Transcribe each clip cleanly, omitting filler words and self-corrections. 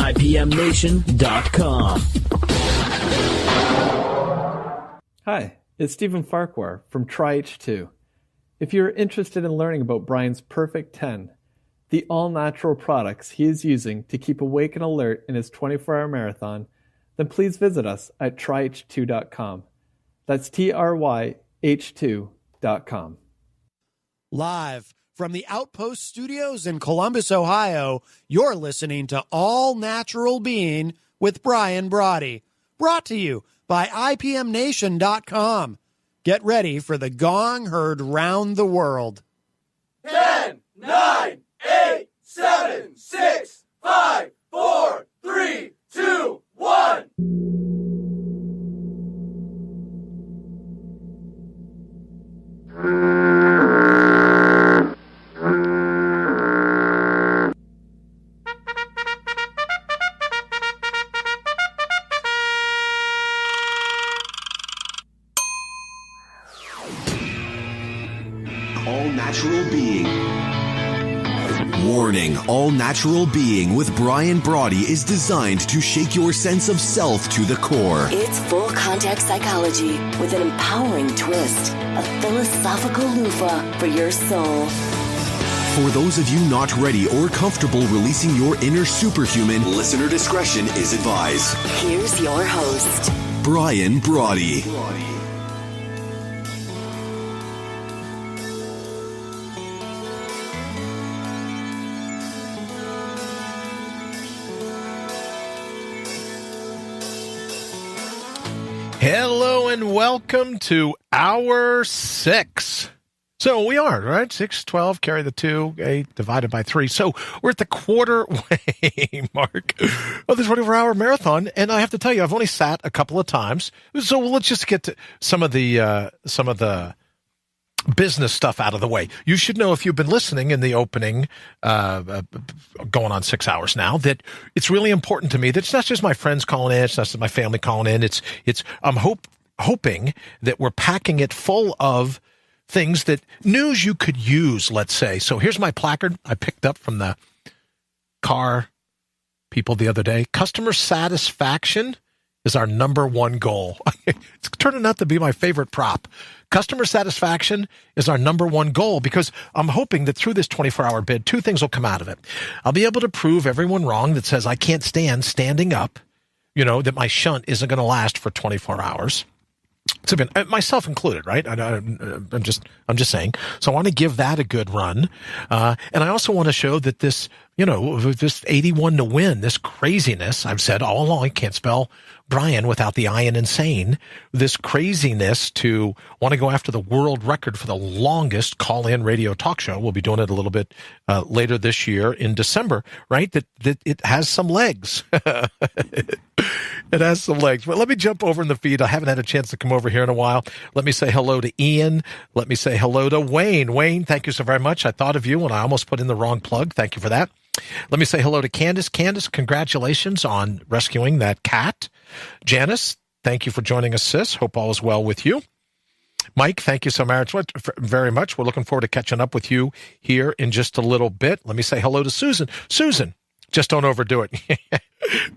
IPMNation.com. Hi, it's Stephen Farquhar from TryH2. If you're interested in learning about Brian's Perfect 10, the all-natural products he is using to keep awake and alert in his 24-hour marathon, then please visit us at tryh2.com. That's TRYH2.com. Live from the Outpost Studios in Columbus, Ohio, you're listening to All Natural Being with Brian Brawdy. Brought to you by IPMNation.com. Get ready for the gong heard round the world. 10, 9, 8, 7, 6, 5, 4, 3, 2, 1. All-natural being. Warning, all-natural being with Brian Brawdy is designed to shake your sense of self to the core. It's full contact psychology with an empowering twist, a philosophical loofah for your soul. For those of you not ready or comfortable releasing your inner superhuman, listener discretion is advised. Here's your host, Brian Brawdy. Hello and welcome to Hour 6. So we are, right? 6, 12, carry the 2, 8 divided by 3. So we're at the quarter way mark of the 24-hour marathon. And I have to tell you, I've only sat a couple of times. So let's just get to some of the business stuff out of the way. You should know, if you've been listening in the opening, going on 6 hours now, that it's really important to me that it's not just my friends calling in, it's not just my family calling in. I'm hoping that we're packing it full of things that news you could use, let's say. So here's my placard I picked up from the car people the other day. Customer satisfaction is our number one goal. It's turning out to be my favorite prop. Customer satisfaction is our number one goal, because I'm hoping that through this 24-hour bid, two things will come out of it. I'll be able to prove everyone wrong that says I can't stand standing up, that my shunt isn't going to last for 24 hours. So myself included, right? I'm just saying. So I want to give that a good run. And I also want to show that this 81 to win, this craziness, I've said all along, I can't spell Brian without the I in insane, this craziness to want to go after the world record for the longest call-in radio talk show. We'll be doing it a little bit later this year in December, right? That it has some legs. It has some legs. But let me jump over in the feed. I haven't had a chance to come over here in a while. Let me say hello to Ian. Let me say hello to Wayne. Wayne, thank you so very much. I thought of you when I almost put in the wrong plug. Thank you for that. Let me say hello to Candace. Candace, congratulations on rescuing that cat. Janice, thank you for joining us, sis. Hope all is well with you. Mike, thank you so very much. We're looking forward to catching up with you here in just a little bit. Let me say hello to Susan. Susan, just don't overdo it.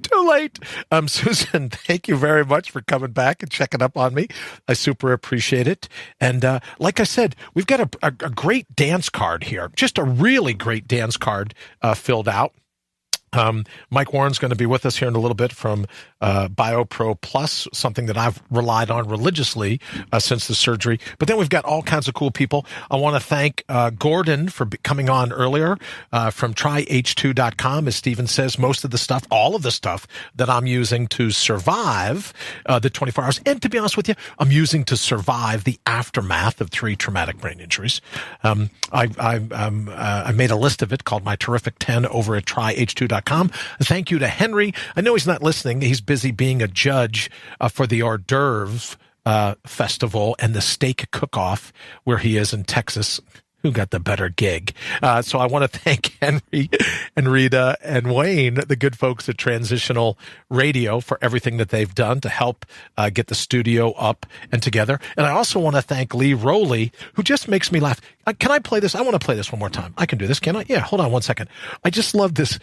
Too late. Susan, thank you very much for coming back and checking up on me. I super appreciate it. And like I said, we've got a great dance card here, just a really great dance card filled out. Mike Warren's going to be with us here in a little bit from BioPro Plus, something that I've relied on religiously since the surgery. But then we've got all kinds of cool people. I want to thank Gordon for coming on earlier from tryh2.com. As Steven says, most of the stuff, all of the stuff that I'm using to survive the 24 hours. And to be honest with you, I'm using to survive the aftermath of 3 traumatic brain injuries. I made a list of it called My Terrific 10 over at tryh2.com. Thank you to Henry. I know he's not listening. He's busy being a judge for the hors d'oeuvres festival and the steak cook-off where he is in Texas. who got the better gig. So I want to thank Henry and Rita and Wayne, the good folks at Transitional Radio, for everything that they've done to help get the studio up and together. And I also want to thank Lee Rowley, who just makes me laugh. Can I play this? I want to play this one more time. I can do this, can I? Yeah, hold on one second. I just love this.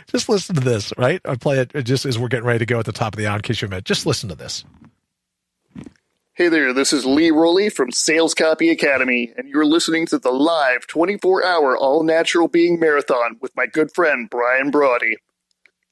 Just listen to this, right? I play it just as we're getting ready to go at the top of the hour in case you're mad. Just listen to this. Hey there, this is Lee Rowley from Sales Copy Academy, and you're listening to the live 24-hour all-natural being marathon with my good friend Brian Brawdy.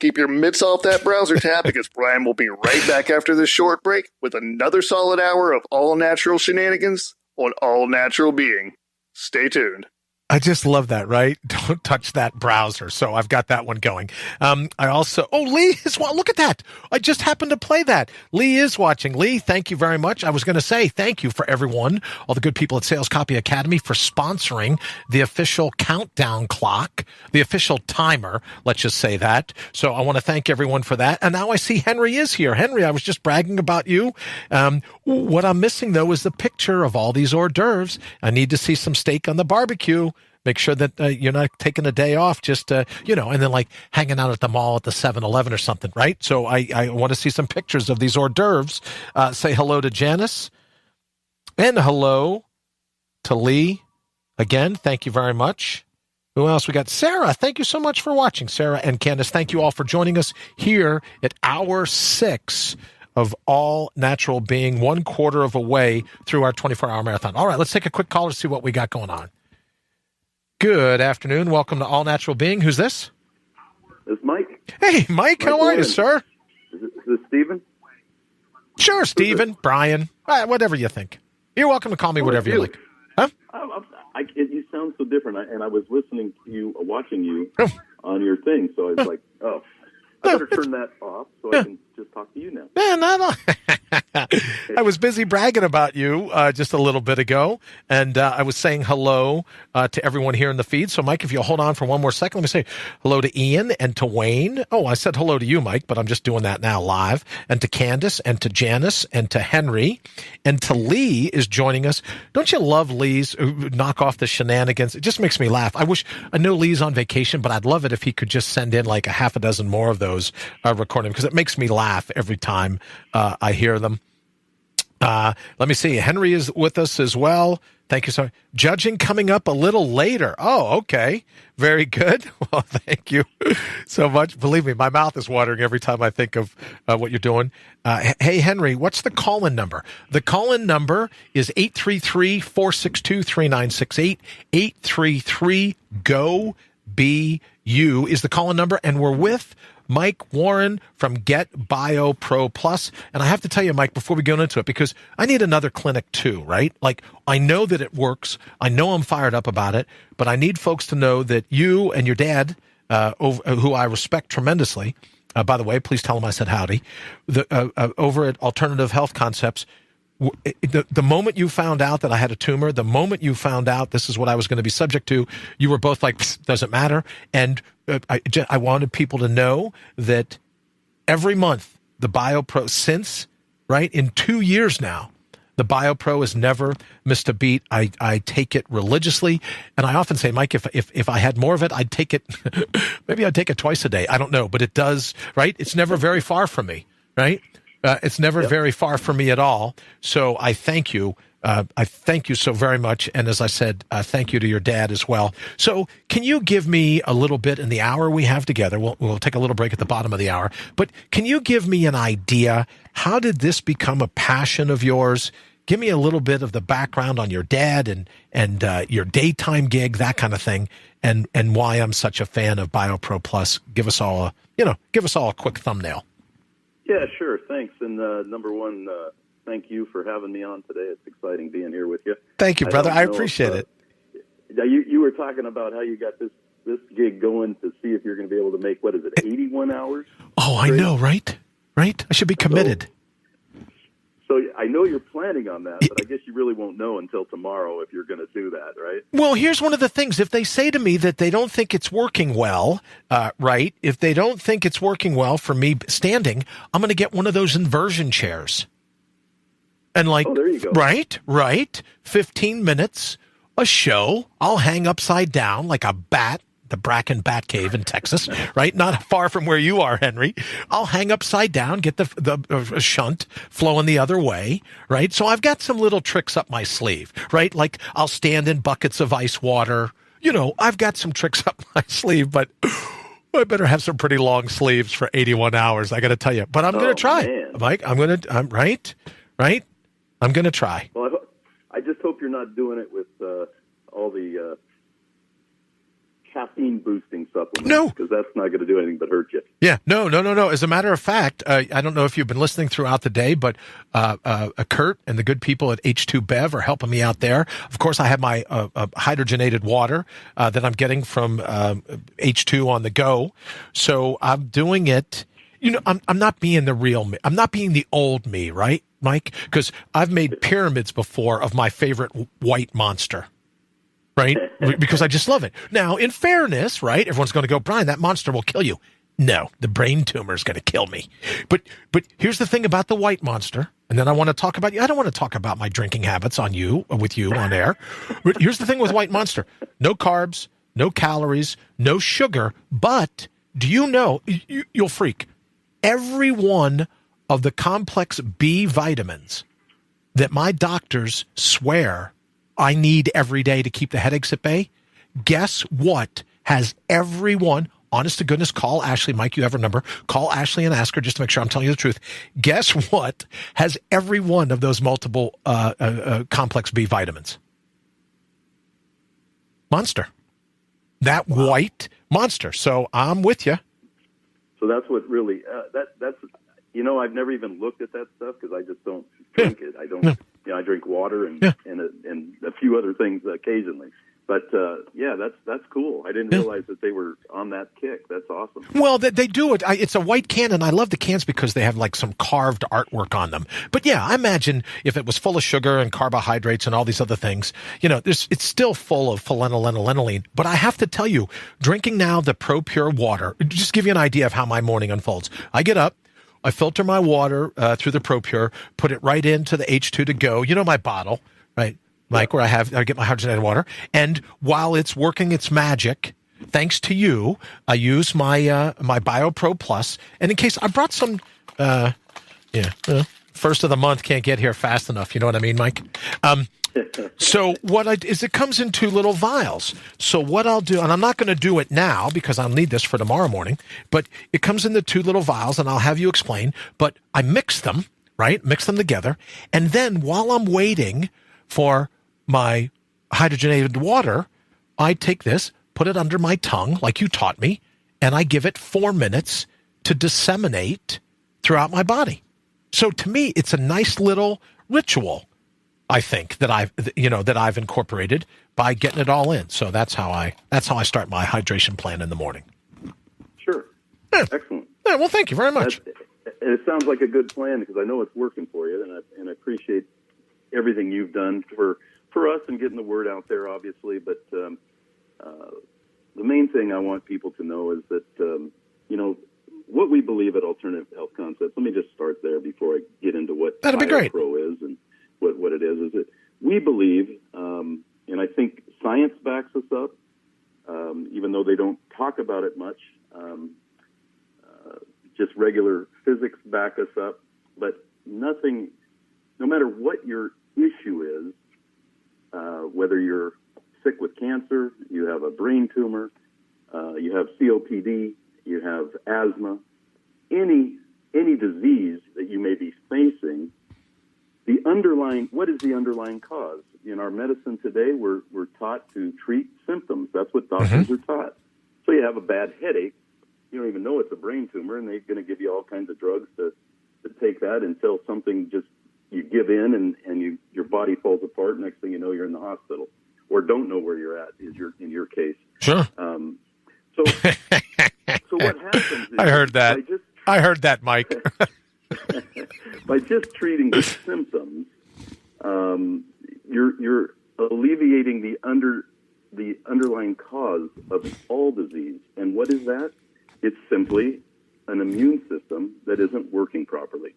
Keep your mitts off that browser tab because Brian will be right back after this short break with another solid hour of all-natural shenanigans on All Natural Being. Stay tuned. I just love that, right? Don't touch that browser. So I've got that one going. I also, Lee is, look at that. I just happened to play that. Lee is watching. Lee, thank you very much. I was going to say thank you for everyone, all the good people at Sales Copy Academy for sponsoring the official countdown clock, the official timer. Let's just say that. So I want to thank everyone for that. And now I see Henry is here. Henry, I was just bragging about you. What I'm missing though is the picture of all these hors d'oeuvres. I need to see some steak on the barbecue. Make sure that you're not taking a day off just, and then like hanging out at the mall at the 7-Eleven or something, right? So I want to see some pictures of these hors d'oeuvres. Say hello to Janice and hello to Lee. Again, thank you very much. Who else? We got Sarah. Thank you so much for watching. Sarah and Candace, thank you all for joining us here at hour 6 of All Natural Being, 1/4 of a way through our 24-hour marathon. All right, let's take a quick call to see what we got going on. Good afternoon. Welcome to All Natural Being. Who's this? It's Mike. Hey, Mike. How are you, sir? Is this Steven? Sure, Steven. Brian. Whatever you think. You're welcome to call me whatever you like. Huh? You sound so different, and I was listening to you, watching you on your thing, so I was like, I better turn that off so I can just talk to you now. No. I was busy bragging about you just a little bit ago, and I was saying hello to everyone here in the feed. So, Mike, if you'll hold on for one more second, let me say hello to Ian and to Wayne. Oh, I said hello to you, Mike, but I'm just doing that now live. And to Candace and to Janice and to Henry and to Lee is joining us. Don't you love Lee's knock off the shenanigans? It just makes me laugh. I know Lee's on vacation, but I'd love it if he could just send in like a half a dozen more of those recording because it makes me laugh every time I hear them. Let me see. Henry is with us as well. Thank you, sir. Judging coming up a little later. Oh, okay. Very good. Well, thank you so much. Believe me, my mouth is watering every time I think of what you're doing. Hey, Henry, what's the call-in number? The call-in number is 833-462-3968. 833-GO-BU is the call-in number, and we're with Mike Warren from Get Bio Pro Plus. And I have to tell you, Mike, before we go into it, because I need another clinic too, right? Like, I know that it works. I know I'm fired up about it, but I need folks to know that you and your dad, who I respect tremendously, by the way, please tell him I said howdy, over at Alternative Health Concepts, the moment you found out that I had a tumor, the moment you found out this is what I was going to be subject to, you were both like, doesn't matter. And I wanted people to know that every month the BioPro, since, right, in 2 years now, the BioPro has never missed a beat. I take it religiously. And I often say, Mike, if I had more of it, I'd take it, maybe I'd take it twice a day. I don't know, but it does, right? It's never very far from me, right? It's never very far from me at all. So I thank you. I thank you so very much. And as I said, thank you to your dad as well. So can you give me a little bit in the hour we have together? We'll take a little break at the bottom of the hour. But can you give me an idea? How did this become a passion of yours? Give me a little bit of the background on your dad and your daytime gig, that kind of thing, and why I'm such a fan of BioPro Plus. Give us all a quick thumbnail. Yeah, sure. Thanks. And number one, thank you for having me on today. It's exciting being here with you. Thank you, brother. I appreciate it. You were talking about how you got this gig going to see if you're going to be able to make, 81 hours? Oh, I know, right? Right? I should be committed. So I know you're planning on that, but I guess you really won't know until tomorrow if you're going to do that, right? Well, here's one of the things. If they say to me that they don't think it's working well, right, if they don't think it's working well for me standing, I'm going to get one of those inversion chairs. And there you go. Right, 15 minutes a show. I'll hang upside down like a bat, the Bracken Bat Cave in Texas, right? Not far from where you are, Henry. I'll hang upside down, get the shunt flowing the other way, right? So I've got some little tricks up my sleeve, right? Like I'll stand in buckets of ice water. I've got some tricks up my sleeve, but I better have some pretty long sleeves for 81 hours. I got to tell you, but I'm going to try, man. Mike. I'm right. I'm going to try. Well, I just hope you're not doing it with all the caffeine boosting supplements. No, because that's not going to do anything but hurt you. Yeah, no. As a matter of fact, I don't know if you've been listening throughout the day, but Kurt and the good people at H2 Bev are helping me out there. Of course, I have my hydrogenated water that I'm getting from H2 on the go. So I'm doing it. I'm not being the real me. I'm not being the old me, right, Mike? Because I've made pyramids before of my favorite white monster. Right? Because I just love it. Now, in fairness, right, everyone's going to go, Brian, that monster will kill you. No, the brain tumor is going to kill me. But here's the thing about the white monster, and then I want to talk about you. I don't want to talk about my drinking habits with you on air. But here's the thing with white monster. No carbs, no calories, no sugar. But do you know, you'll freak, every one of the complex B vitamins that my doctors swear I need every day to keep the headaches at bay. Guess what has everyone, honest to goodness, call Ashley. Mike, you have her number. Call Ashley and ask her just to make sure I'm telling you the truth. Guess what has every one of those multiple complex B vitamins? Monster. That white monster. So I'm with you. So that's what really, that's, I've never even looked at that stuff because I just don't drink it. I don't. I drink water and a few other things occasionally. But that's cool. I didn't realize that they were on that kick. That's awesome. Well, they do it. It's a white can, and I love the cans because they have like some carved artwork on them. But yeah, I imagine if it was full of sugar and carbohydrates and all these other things, it's still full of phenylenediamine. But I have to tell you, drinking now the Pro Pure water, just give you an idea of how my morning unfolds. I get up. I filter my water through the Pro Pure, put it right into the H2 to go. My bottle, right, Mike, where I get my hydrogenated water. And while it's working its magic, thanks to you, I use my my BioPro Plus. And in case I brought some, first of the month can't get here fast enough. You know what I mean, Mike? So it comes in 2 little vials. So what I'll do, and I'm not going to do it now because I'll need this for tomorrow morning, but it comes in the 2 little vials and I'll have you explain, but I mix them, right? Mix them together. And then while I'm waiting for my hydrogenated water, I take this, put it under my tongue like you taught me, and I give it 4 minutes to disseminate throughout my body. So to me, it's a nice little ritual, I think, that I've incorporated by getting it all in. So that's how I start my hydration plan in the morning. Sure. Yeah. Excellent. Yeah, well, thank you very much. It sounds like a good plan because I know it's working for you, and I appreciate everything you've done for us and getting the word out there, obviously. But the main thing I want people to know is that what we believe at Alternative Health Concepts. Let me just start there before I get into what That'd be great. BioPro is and what it is that we believe, and I think science backs us up, even though they don't talk about it much. Just regular physics back us up, but nothing, no matter what your issue is, whether you're sick with cancer, you have a brain tumor, you have COPD, you have asthma, any disease that you may be facing, what is the underlying cause? In our medicine today, we're taught to treat symptoms. That's what doctors are taught. So you have a bad headache, you don't even know it's a brain tumor, and they're going to give you all kinds of drugs to take that until something just, you give in and your body falls apart. Next thing you know, you're in the hospital, or don't know where you're at. In your case, sure. So what happens? Is I heard that. I heard that, Mike. By just treating the symptoms, you're alleviating the underlying cause of all disease. And what is that? It's simply an immune system that isn't working properly.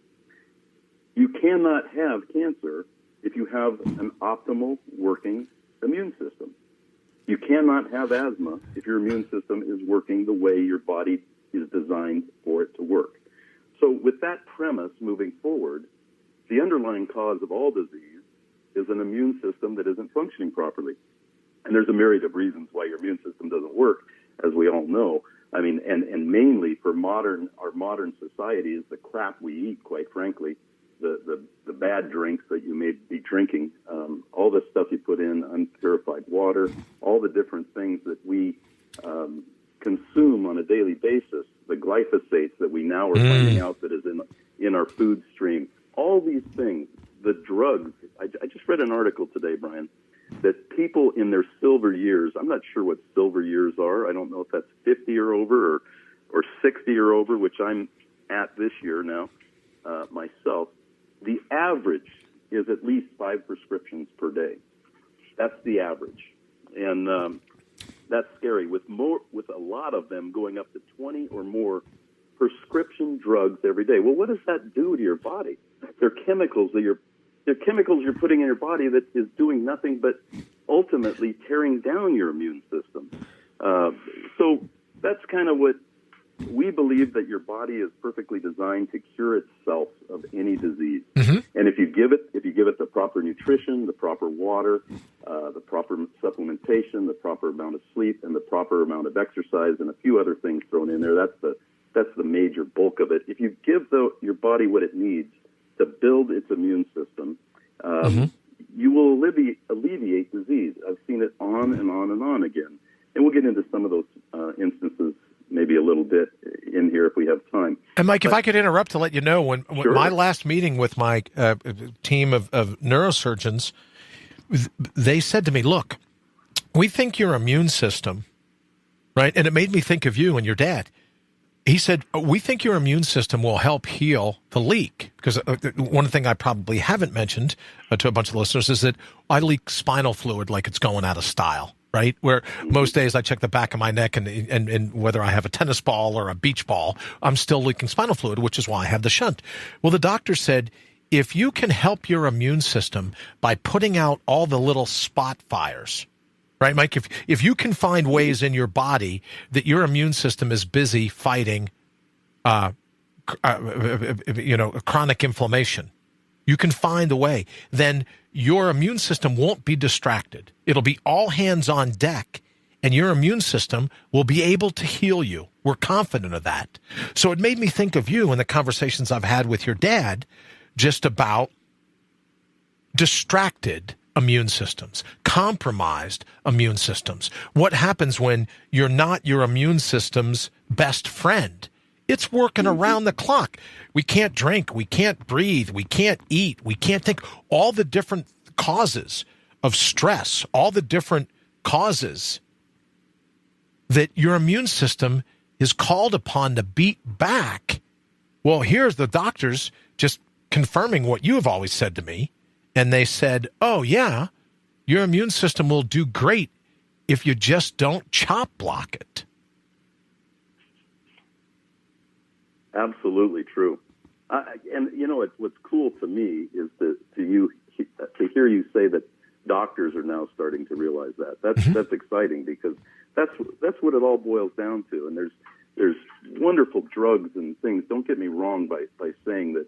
You cannot have cancer if you have an optimal working immune system. You cannot have asthma if your immune system is working the way your body is designed for it to work. So with that premise moving forward, the underlying cause of all disease is an immune system that isn't functioning properly. And there's a myriad of reasons why your immune system doesn't work, as we all know. I mean, and mainly for our modern society is the crap we eat, quite frankly, the bad drinks that you may be drinking, all the stuff you put in, unpurified water, all the different things that we consume on a daily basis, the glyphosates that we now are finding out that is in our food stream, all these things, the drugs. I just read an article today, Brian, that people in their silver years, I'm not sure what silver years are. I don't know if that's 50 or over or 60 or over, which I'm at this year now myself. The average is at least 5 prescriptions per day. That's the average. And that's scary, with a lot of them going up to 20 or more prescription drugs every day. Well, what does that do to your body? They're chemicals that you're putting in your body that is doing nothing but ultimately tearing down your immune system. So that's kind of what we believe, that your body is perfectly designed to cure itself of any disease. Mm-hmm. And if you give it the proper nutrition, the proper water, the proper supplementation, the proper amount of sleep, and the proper amount of exercise, and a few other things thrown in there, that's the major bulk of it. If you give your body what it needs to build its immune system, you will alleviate disease. I've seen it on and on and on again. And we'll get into some of those instances maybe a little bit in here if we have time. And Mike, if I could interrupt to let you know, when Sure. my last meeting with my team of neurosurgeons, they said to me, look, we think your immune system, right? And it made me think of you and your dad. He said, we think your immune system will help heal the leak. Because one thing I probably haven't mentioned to a bunch of listeners is that I leak spinal fluid like it's going out of style, right? Where most days I check the back of my neck and whether I have a tennis ball or a beach ball, I'm still leaking spinal fluid, which is why I have the shunt. Well, the doctor said, if you can help your immune system by putting out all the little spot fires, right, Mike? If you can find ways in your body that your immune system is busy fighting, chronic inflammation, you can find a way, then your immune system won't be distracted. It'll be all hands on deck, and your immune system will be able to heal you. We're confident of that. So it made me think of you in the conversations I've had with your dad just about distracted immune systems, compromised immune systems. What happens when you're not your immune system's best friend? It's working around the clock. We can't drink, we can't breathe, we can't eat, we can't think. All the different causes of stress, all the different causes that your immune system is called upon to beat back. Well, here's the doctors just confirming what you have always said to me. And they said, oh, yeah, your immune system will do great if you just don't chop block it. Absolutely true. And, what's cool to me is to hear you say that doctors are now starting to realize that. That's exciting, because that's what it all boils down to. And there's wonderful drugs and things. Don't get me wrong by saying that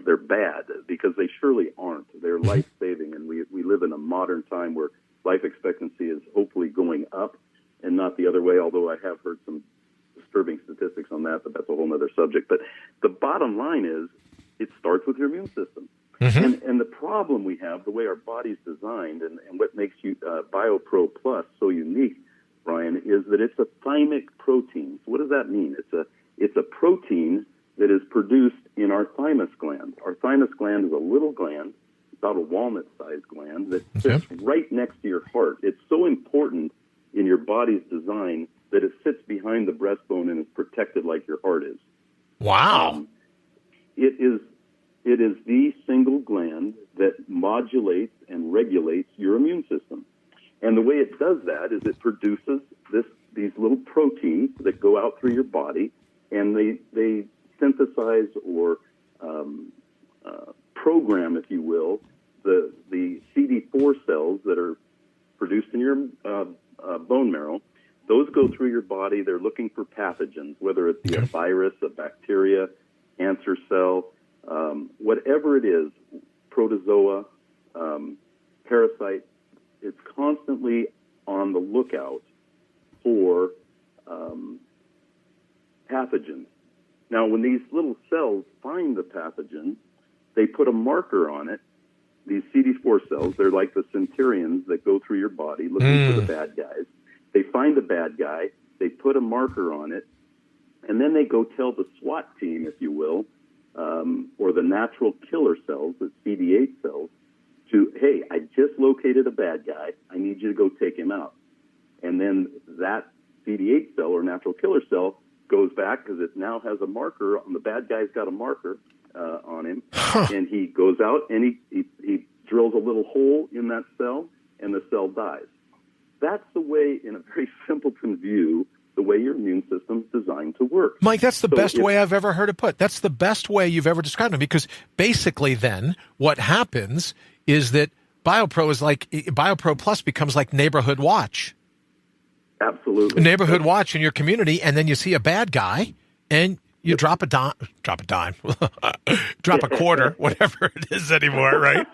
they're bad, because they surely aren't. They're life-saving, and we live in a modern time where life expectancy is hopefully going up and not the other way, although I have heard some disturbing statistics on that, but that's a whole other subject. But the bottom line is, it starts with your immune system. Mm-hmm. And the problem we have, the way our body's designed, and what makes BioPro Plus so unique, Brian, is that it's a thymic protein. So what does that mean? It's a protein that is produced in our thymus gland. Our thymus gland is a little gland, about a walnut-sized gland, that sits right next to your heart. It's so important in your body's design that it sits behind the breastbone and is protected like your heart is. Wow. It is the single gland that modulates and regulates your immune system. And the way it does that is it produces these little proteins that go out through your body, and they synthesize or program, if you will, the CD4 cells that are body, they're looking for pathogens, whether it be a virus, a bacteria, cancer cell, whatever it is, protozoa, parasite. It's constantly on the lookout for pathogens. Now, when these little cells find the pathogen, they put a marker on it. These CD4 cells, they're like the centurions that go through your body looking for the bad guys. They find the bad guy, they put a marker on it, and then they go tell the SWAT team, if you will, or the natural killer cells, the CD8 cells, hey, I just located a bad guy. I need you to go take him out. And then that CD8 cell or natural killer cell goes back because it now has a marker on the bad guy's got a marker on him, and he goes out and he drills a little hole in that cell, and the cell dies. That's the way, in a very simpleton view, the way your immune system's designed to work. Mike, that's the best way I've ever heard it put. That's the best way you've ever described it, because basically then what happens is that BioPro Plus becomes like Neighborhood Watch. Absolutely. Neighborhood Watch in your community, and then you see a bad guy, and you drop a dime, drop a quarter, whatever it is anymore, right?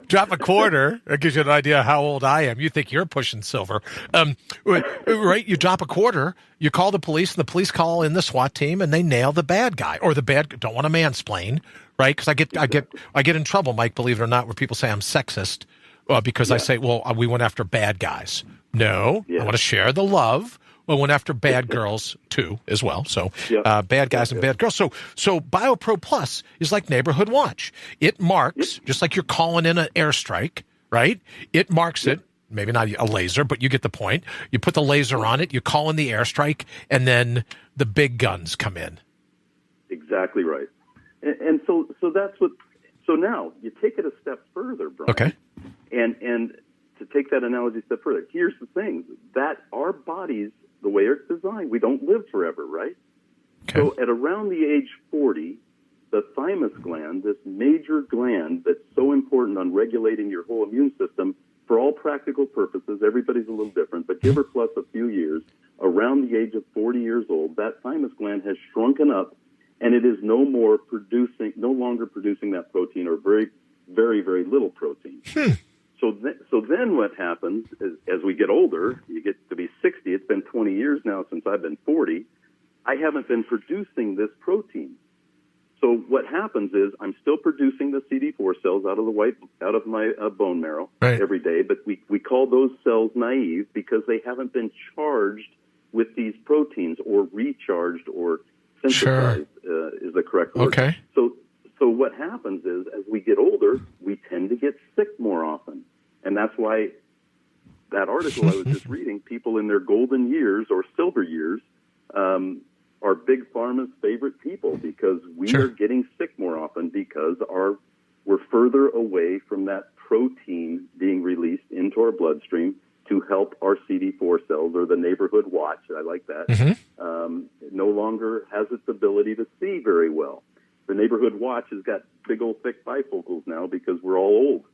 Drop a quarter. That gives you an idea how old I am. You think you're pushing silver. Right? You drop a quarter, you call the police, and the police call in the SWAT team, and they nail the bad guy. Or don't want to mansplain, right? Because I get in trouble, Mike, believe it or not, where people say I'm sexist because I say, well, we went after bad guys. No, I want to share the love. We went after bad girls too, as well. So bad guys and bad girls. So BioPro Plus is like Neighborhood Watch. It marks, just like you're calling in an airstrike, right? It marks it. Maybe not a laser, but you get the point. You put the laser on it, you call in the airstrike, and then the big guns come in. Exactly right. And so that's what. So now you take it a step further, Brian. Okay. And to take that analogy a step further, here's the thing: that our bodies, the way it's designed, we don't live forever, right? Okay. So at around the age 40, the thymus gland, this major gland that's so important on regulating your whole immune system, for all practical purposes, everybody's a little different, but give or plus a few years, around the age of 40 years old, that thymus gland has shrunken up, and it is no longer producing that protein, or very, very, very little protein. So then what happens is, as we get older, you get to be 60. It's been 20 years now since I've been 40. I haven't been producing this protein. So what happens is I'm still producing the CD4 cells out of my bone marrow every day, but we call those cells naive because they haven't been charged with these proteins, or recharged, or synthesized is the correct word. Okay. So what happens is, as we get older, we tend to get sick more often. And that's why that article I was just reading, people in their golden years or silver years are Big Pharma's favorite people, because we are getting sick more often because we're further away from that protein being released into our bloodstream to help our CD4 cells, or the Neighborhood Watch, I like that, it no longer has its ability to see very well. The Neighborhood Watch has got big old thick bifocals now because we're all old.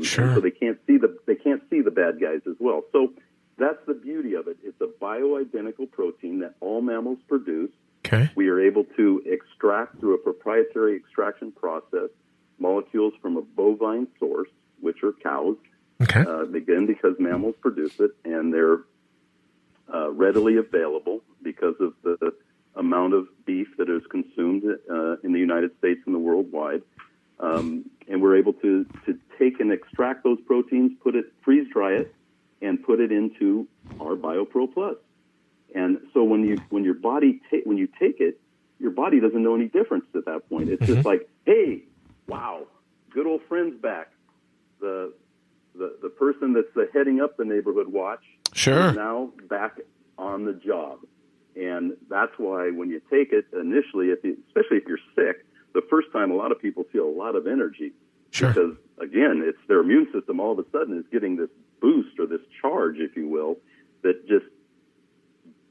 So they can't see the bad guys as well. So that's the beauty of it. It's a bioidentical protein that all mammals produce. Okay. We are able to extract through a proprietary extraction process molecules from a bovine source, which are cows. Okay. Again, because mammals produce it, and they're readily available because of the amount of beef that is consumed in the United States and the worldwide. And we're able to take and extract those proteins, freeze dry it, and put it into our BioPro Plus. And so when you take it, your body doesn't know any difference at that point. It's just like, hey, wow, good old friend's back. The person that's heading up the Neighborhood Watch is now back on the job. And that's why when you take it initially, especially if you're sick, the first time a lot of people feel a lot of energy. Because, again, it's their immune system all of a sudden is getting this boost, or this charge, if you will, that just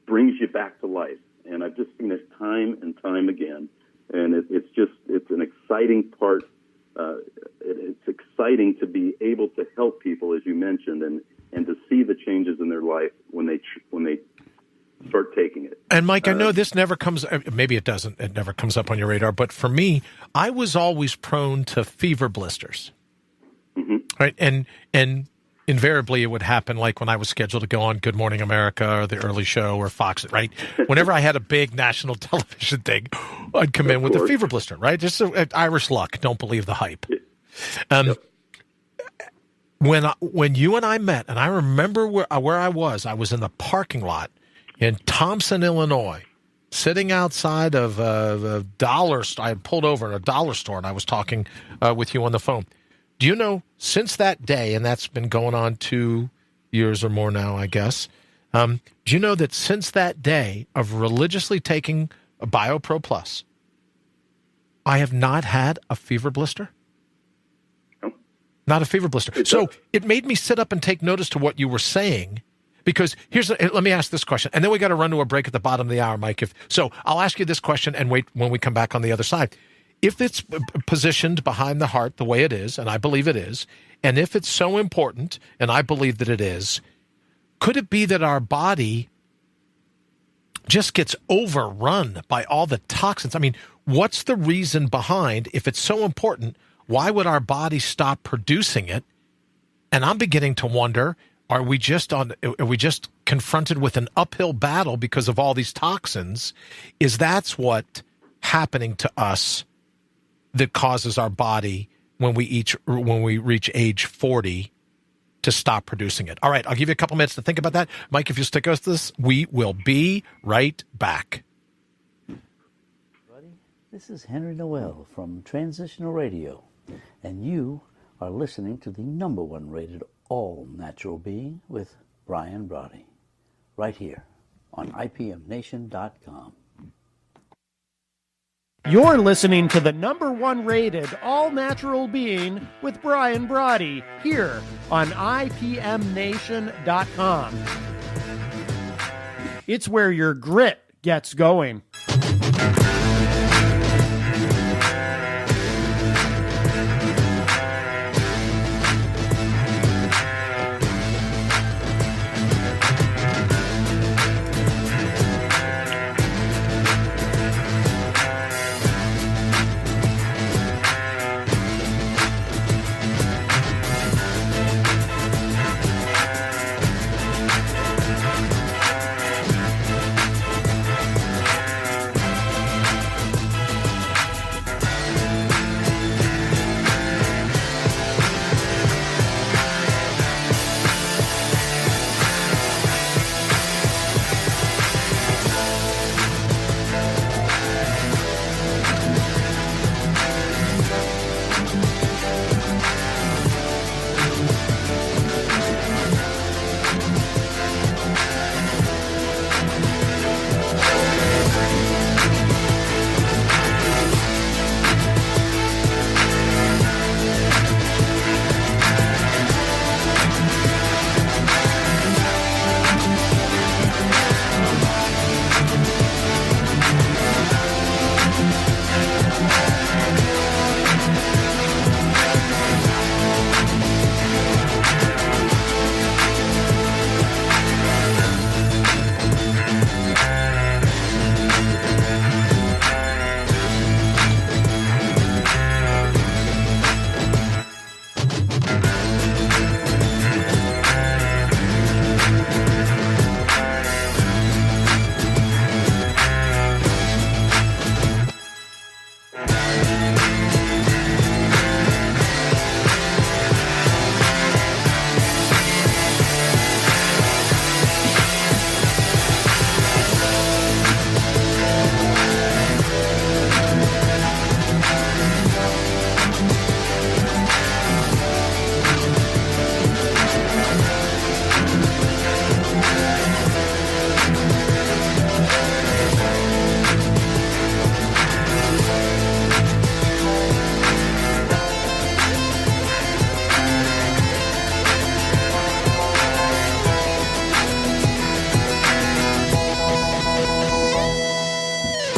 brings you back to life. And I've just seen it time and time again. And it's an exciting part. It's exciting to be able to help people, as you mentioned, and to see the changes in their life when they start taking Mike, I know this never comes, maybe it doesn't, it never comes up on your radar, but for me, I was always prone to fever blisters. Right. And invariably it would happen like when I was scheduled to go on Good Morning America or the early show or Fox, right? Whenever I had a big national television thing, I'd come in with a fever blister, right? Just Irish luck. Don't believe the hype. When you and I met, and I remember where I was in the parking lot in Thompson, Illinois, sitting outside of a dollar store. I had pulled over in a dollar store and I was talking with you on the phone. Do you know, since that day, and that's been going on 2 years or more now, I guess, do you know that since that day of religiously taking a BioPro Plus, I have not had a fever blister? No. Not a fever blister. So it made me sit up and take notice to what you were saying, because let me ask this question, and then we got to run to a break at the bottom of the hour, Mike. So I'll ask you this question and wait when we come back on the other side. If it's positioned behind the heart the way it is, and I believe it is, and if it's so important, and I believe that it is, could it be that our body just gets overrun by all the toxins? I mean, what's the reason behind, if it's so important, why would our body stop producing it? And I'm beginning to wonder, are we just confronted with an uphill battle because of all these toxins? That's what happening to us that causes our body when we reach age 40 to stop producing it. All right, I'll give you a couple minutes to think about that. Mike, if you stick with us, we will be right back. This is Henry Noel from Transitional Radio, and you are listening to the #1 rated all-natural being with Brian Brawdy, right here on IPMNation.com. You're listening to the #1 rated all-natural being with Brian Brawdy here on IPMNation.com. It's where your grit gets going.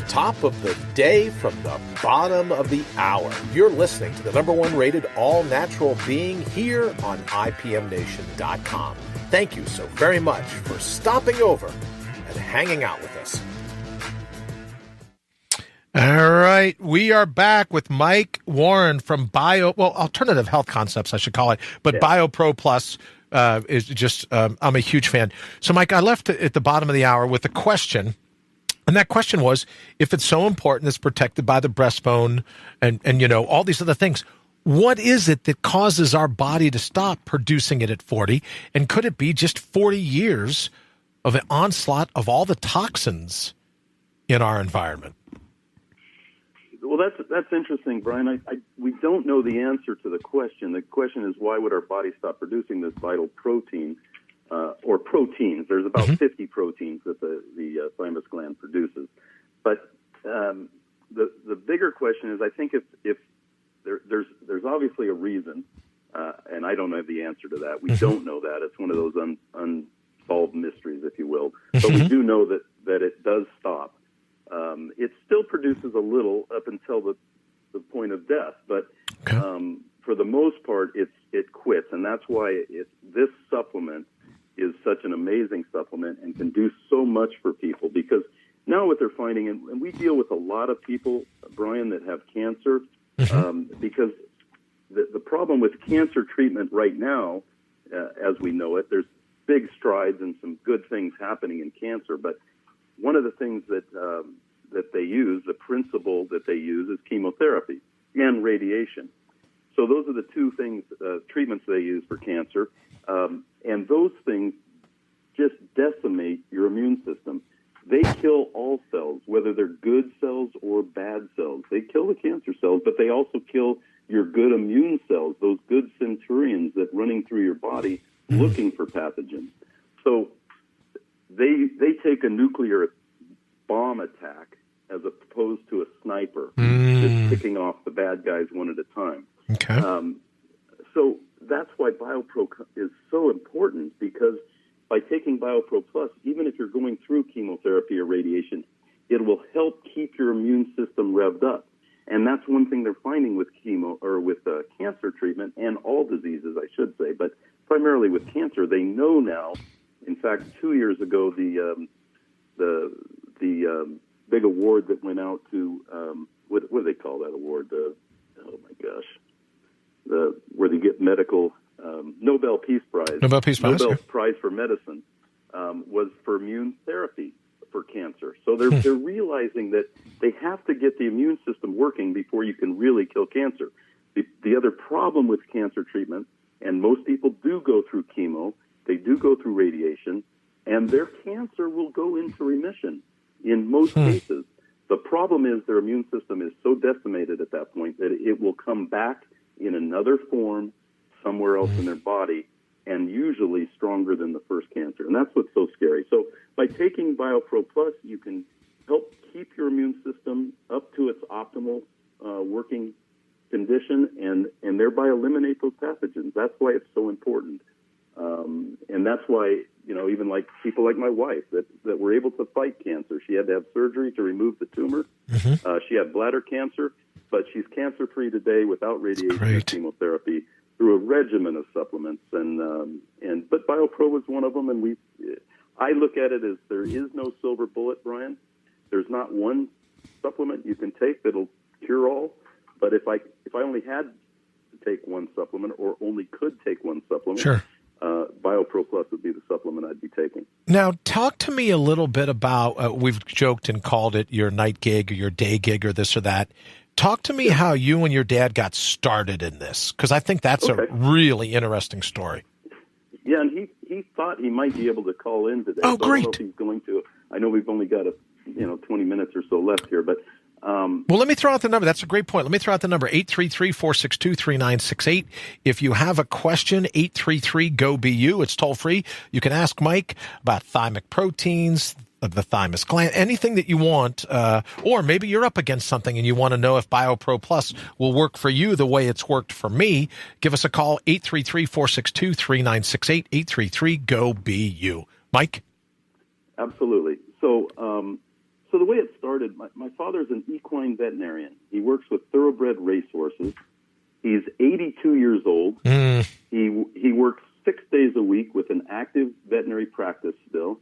Top of the day from the bottom of the hour. You're listening to the #1 rated all-natural being here on IPMNation.com. Thank you so very much for stopping over and hanging out with us. right. We are back with Mike Warren from Alternative Health Concepts, I should call it, but BioPro Plus is just, I'm a huge fan. So, Mike, I left at the bottom of the hour with a question, and that question was, if it's so important, it's protected by the breastbone and all these other things, what is it that causes our body to stop producing it at 40? And could it be just 40 years of an onslaught of all the toxins in our environment? Well, that's interesting, Brian. We don't know the answer to the question. The question is, why would our body stop producing this vital protein or proteins? There's about 50 proteins that the thymus gland produces. But the bigger question is, I think if there's obviously a reason, and I don't have the answer to that. We don't know that. It's one of those unsolved mysteries, if you will. But we do know that it does stop. It still produces a little up until the point of death, but for the most part, it quits, and that's why this supplement is such an amazing supplement and can do so much for people. Because now what they're finding, and we deal with a lot of people, Brian, that have cancer, because the problem with cancer treatment right now, as we know it, there's big strides and some good things happening in cancer, but one of the things that they use, the principle that they use, is chemotherapy and radiation. So those are the two things, treatments they use for cancer, and those things just decimate your immune system. They kill all cells, whether they're good cells or bad cells. They kill the cancer cells, but they also kill your good immune cells, those good centurions that running through your body looking for pathogens. So they take a nuclear bomb attack as opposed to a sniper, just picking off the bad guys one at a time. Okay. So that's why BioPro is so important, because by taking BioPro Plus, even if you're going through chemotherapy or radiation, it will help keep your immune system revved up. And that's one thing they're finding with chemo or with cancer treatment, and all diseases, I should say, but primarily with cancer. They know now. In fact, 2 years ago, the big award that went out to what do they call that award? Oh my gosh, where they get medical Nobel Peace Prize. Nobel Peace Prize. Nobel Prize for Medicine was for immune therapy for cancer. So they're realizing that they have to get the immune system working before you can really kill cancer. The other problem with cancer treatment, and most people do go through chemo, they do go through radiation, and their cancer will go into remission in most cases. The problem is their immune system is so decimated at that point that it will come back in another form somewhere else in their body, and usually stronger than the first cancer. And that's what's so scary. So by taking BioPro Plus, you can help keep your immune system up to its optimal working condition, and thereby eliminate those pathogens. That's why it's so important. And that's why, even like people like my wife that were able to fight cancer. She had to have surgery to remove the tumor. She had bladder cancer, but she's cancer-free today without radiation or chemotherapy through a regimen of supplements. But BioPro was one of them, and I look at it as there is no silver bullet, Brian. There's not one supplement you can take that'll cure all. But if I only had to take one supplement, or only could take one supplement, sure, BioPro Plus would be the supplement I'd be taking. Now, talk to me a little bit about, we've joked and called it your night gig or your day gig or this or that. Talk to me how you and your dad got started in this, because I think that's a really interesting story. Yeah, and he thought he might be able to call in today. Oh, so great. I don't know if he's going to. I know we've only got 20 minutes or so left here, but well, let me throw out the number. That's a great point. Let me throw out the number, 833-462-3968. If you have a question, 833-GO-BU. It's toll free. You can ask Mike about thymic proteins, the thymus gland, anything that you want, or maybe you're up against something and you want to know if BioPro Plus will work for you the way it's worked for me. Give us a call, 833-462-3968, 833-GO-BU. Mike? Absolutely. So the way it started, my father's an equine veterinarian. He works with thoroughbred racehorses. He's 82 years old. He works 6 days a week with an active veterinary practice still.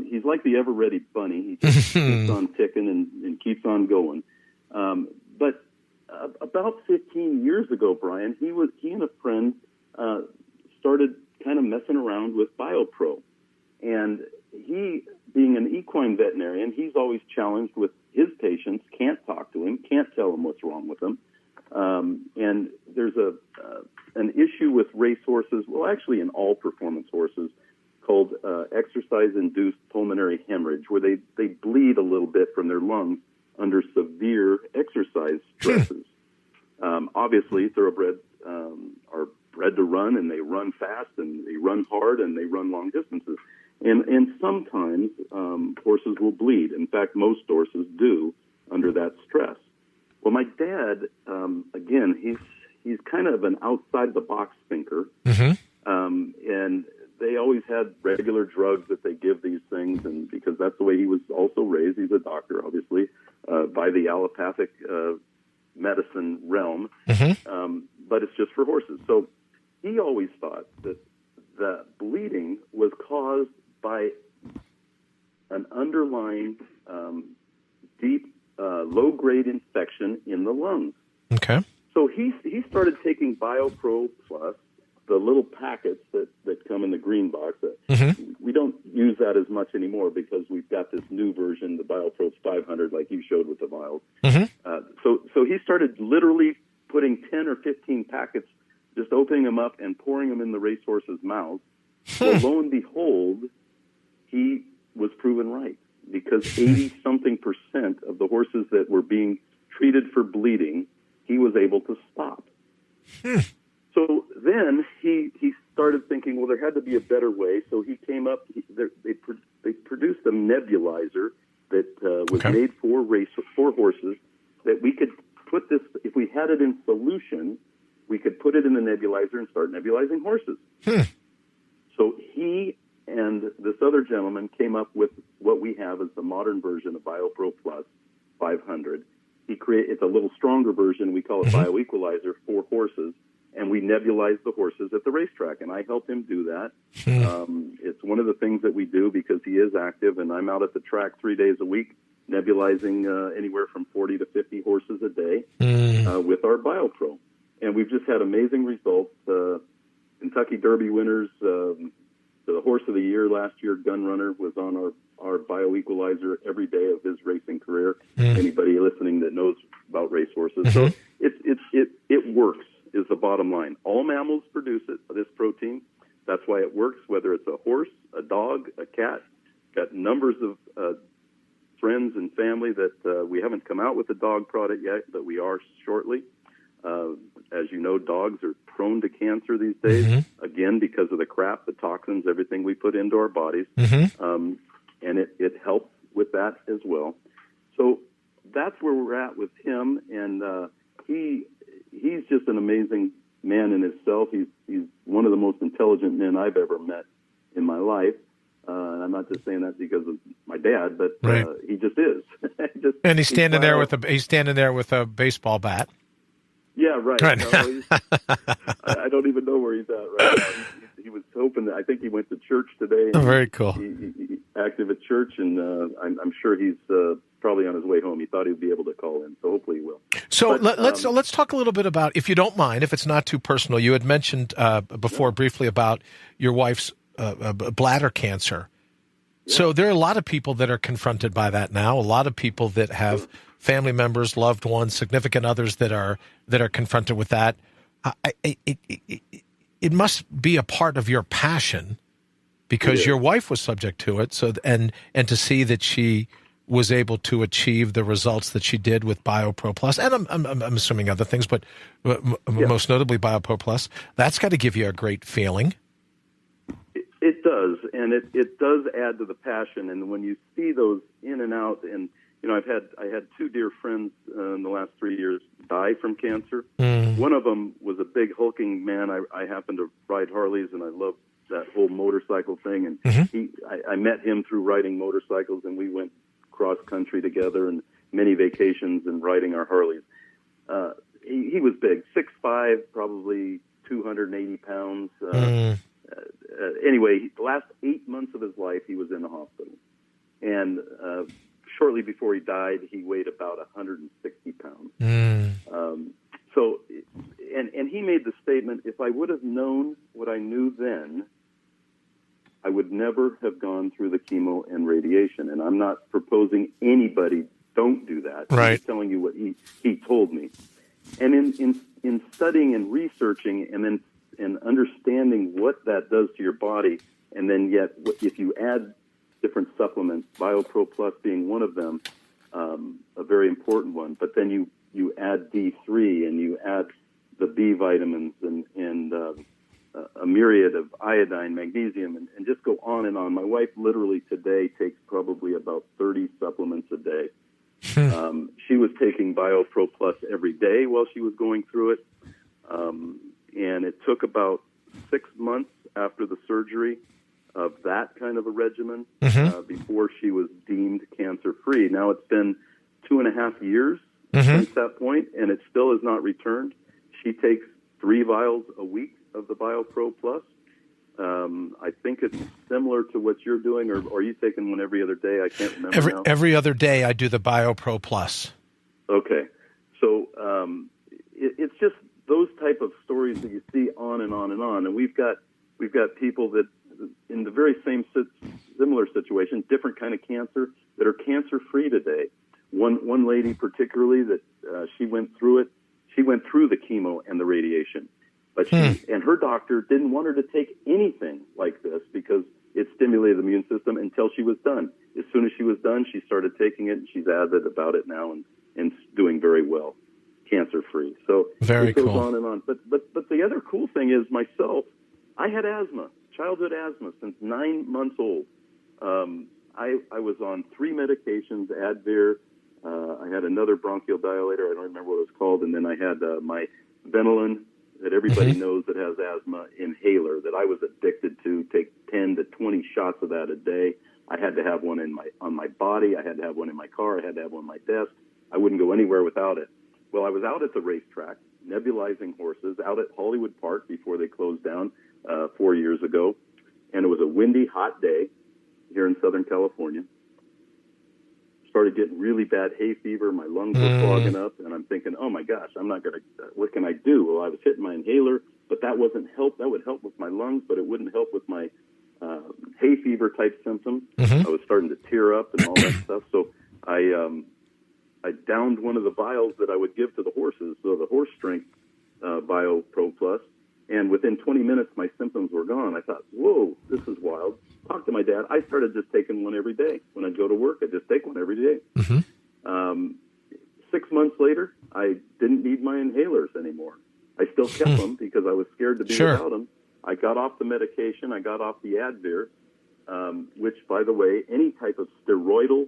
He's like the ever-ready bunny. He just keeps on ticking and keeps on going. But about 15 years ago, Brian, he and a friend started kind of messing around with BioPro. And he, being an equine veterinarian, he's always challenged with his patients, can't talk to him, can't tell him what's wrong with them. And there's an issue with racehorses, well, actually in all performance horses, called exercise-induced pulmonary hemorrhage, where they bleed a little bit from their lungs under severe exercise stresses. Obviously, thoroughbreds are bred to run, and they run fast, and they run hard, and they run long distances. And sometimes horses will bleed. In fact, most horses do under that stress. Well, my dad, again, he's kind of an outside-the-box thinker, and they always had regular drugs that they give these things, and because that's the way he was also raised. He's a doctor, obviously, by the allopathic medicine realm, but it's just for horses. So he always thought that the bleeding was caused by an underlying deep, low-grade infection in the lungs. Okay. So he started taking BioPro Plus, the little packets that come in the green box. We don't use that as much anymore because we've got this new version, the BioPro 500, like you showed with the vials. So he started literally putting 10 or 15 packets, just opening them up and pouring them in the racehorse's mouth. Well, lo and behold, he was proven right, because 80-something% of the horses that were being treated for bleeding, he was able to stop. So then he started thinking, well, there had to be a better way. So he came up, they produced a nebulizer that was made for horses, that we could put this, if we had it in solution, we could put it in the nebulizer and start nebulizing horses. So he and this other gentleman came up with what we have as the modern version of BioPro Plus 500. It's a little stronger version. We call it BioEqualizer for horses, and we nebulize the horses at the racetrack, and I help him do that. It's one of the things that we do because he is active, and I'm out at the track 3 days a week nebulizing anywhere from 40 to 50 horses a day with our BioPro. And we've just had amazing results. Kentucky Derby winners, the horse of the year last year, Gun Runner, was on our BioEqualizer every day of his racing career. Anybody listening that knows about racehorses. So it works, is the bottom line. All mammals produce it, this protein. That's why it works, whether it's a horse, a dog, a cat. Got numbers of friends and family that we haven't come out with a dog product yet, but we are shortly. As you know, dogs are prone to cancer these days, again, because of the crap, the toxins, everything we put into our bodies. And it helps with that as well. So that's where we're at with him. And he's just an amazing man in himself. He's one of the most intelligent men I've ever met in my life. And I'm not just saying that because of my dad, but he just is. And he's standing there with a baseball bat. Yeah, right. No, I don't even know where he's at right now. He was hoping that, I think he went to church today. Oh, very cool. He active at church, and I'm sure he's probably on his way home. He thought he'd be able to call in, so hopefully he will. So let's talk a little bit about, if you don't mind, if it's not too personal. You had mentioned before briefly about your wife's bladder cancer. Yeah. So there are a lot of people that are confronted by that now. A lot of people that have family members, loved ones, significant others that are confronted with that. It must be a part of your passion because your wife was subject to it. So and to see that she was able to achieve the results that she did with BioPro Plus, and I'm assuming other things, but most notably BioPro Plus, that's got to give you a great feeling. It does, and it does add to the passion. And when you see those in and out, and you know, I had two dear friends in the last 3 years die from cancer. One of them was a big hulking man. I happened to ride Harleys, and I love that whole motorcycle thing. And I met him through riding motorcycles, and we went cross country together and many vacations and riding our Harleys. He was big, 6'5", probably 280 pounds. Anyway, the last 8 months of his life, he was in the hospital. And shortly before he died, he weighed about 160 pounds. So, and he made the statement, if I would have known what I knew then, I would never have gone through the chemo and radiation. And I'm not proposing anybody don't do that. Right. I'm just telling you what he told me. And in studying and researching and understanding what that does to your body, and then yet if you add different supplements, BioPro Plus being one of them, a very important one, but then you add D3 and you add the B vitamins and a myriad of iodine, magnesium, and just go on and on. My wife literally today takes probably about 30 supplements a day. She was taking BioPro Plus every day while she was going through it. And it took about 6 months after the surgery of that kind of a regimen before she was deemed cancer-free. Now it's been 2.5 years since that point, and it still has not returned. She takes 3 vials a week of the BioPro Plus. I think it's similar to what you're doing, or are you taking one every other day? I can't remember now. Every other day I do the BioPro Plus. Okay. So it's just those type of stories that you see on and on and on. And we've got people that in the very similar situation, different kind of cancer, that are cancer-free today. One lady particularly that she went through it. She went through the chemo and the radiation. But she and her doctor didn't want her to take anything like this because it stimulated the immune system until she was done. As soon as she was done, she started taking it, and she's avid about it now and doing very well, cancer-free. So very it goes cool. on and on. But the other cool thing is myself, I had asthma, childhood asthma since 9 months old. I was on 3 medications, Advair. I had another bronchial dilator. I don't remember what it was called. And then I had my Ventolin that everybody knows that has asthma inhaler that I was addicted to, take 10 to 20 shots of that a day. I had to have one on my body. I had to have one in my car. I had to have one on my desk. I wouldn't go anywhere without it. Well, I was out at the racetrack, nebulizing horses, out at Hollywood Park before they closed down 4 years ago. And it was a windy, hot day here in Southern California. Started getting really bad hay fever. My lungs were clogging up, and I'm thinking, oh my gosh, I'm not going to, what can I do? Well, I was hitting my inhaler, but that wasn't help. That would help with my lungs, but it wouldn't help with my hay fever type symptoms. I was starting to tear up and all that stuff. So I downed one of the vials that I would give to the horses, so the horse strength BioPro Plus. And within 20 minutes, my symptoms were gone. I thought, whoa, this is wild. Talked to my dad. I started just taking one every day. When I'd go to work, I'd just take one every day. 6 months later, I didn't need my inhalers anymore. I still kept them because I was scared to be without them. I got off the medication. I got off the Advair, which, by the way, any type of steroidal,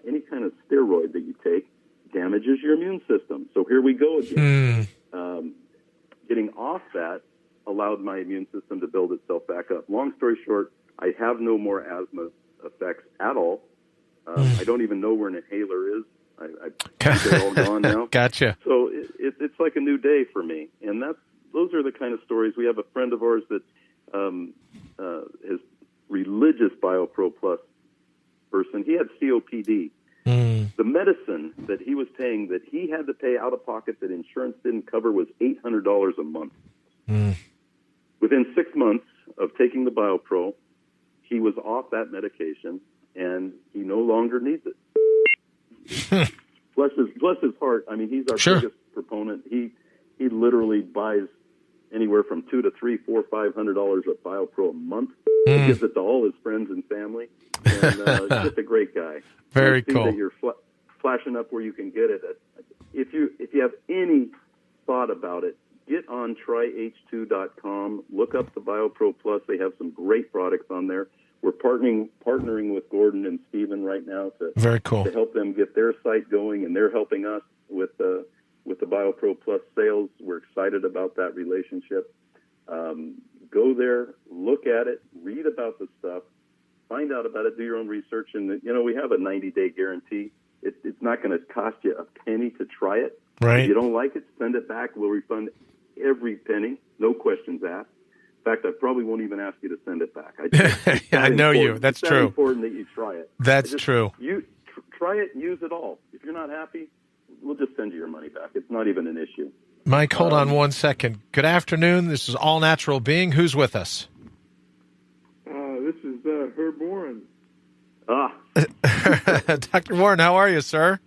any kind of steroid that you take damages your immune system. So here we go again. Getting off that allowed my immune system to build itself back up. Long story short, I have no more asthma effects at all. I don't even know where an inhaler is. I think they're all gone now. Gotcha. So it's like a new day for me. And those are the kind of stories. We have a friend of ours that is religious BioPro Plus person. He had COPD. The medicine that he was paying, that he had to pay out of pocket, that insurance didn't cover, was $800 a month. Within 6 months of taking the BioPro, he was off that medication, and he no longer needs it. Bless his heart. I mean, he's our biggest proponent. He literally buys anywhere from $200 to $300, $400, $500 of BioPro a month. He gives it to all his friends and family. And he's just a great guy. Very cool. That you're flashing up where you can get it. If you have any thought about it, get on tryh2.com. Look up the BioPro Plus. They have some great products on there. We're partnering with Gordon and Stephen right now to help them get their site going, and they're helping us with the BioPro Plus sales. We're excited about that relationship. Go there, look at it, read about the stuff, find out about it, do your own research, and we have a 90-day guarantee. It's not going to cost you a penny to try it. Right. If you don't like it, send it back. We'll refund every penny, no questions asked. In fact, I probably won't even ask you to send it back. I know you. That's it's true. It's important that you try it. That's true. You try it, use it all. If you're not happy, we'll just send you your money back. It's not even an issue. Mike, hold on 1 second. Good afternoon. This is All Natural Being. Who's with us? This is Herb Warren. Dr. Warren, how are you, sir?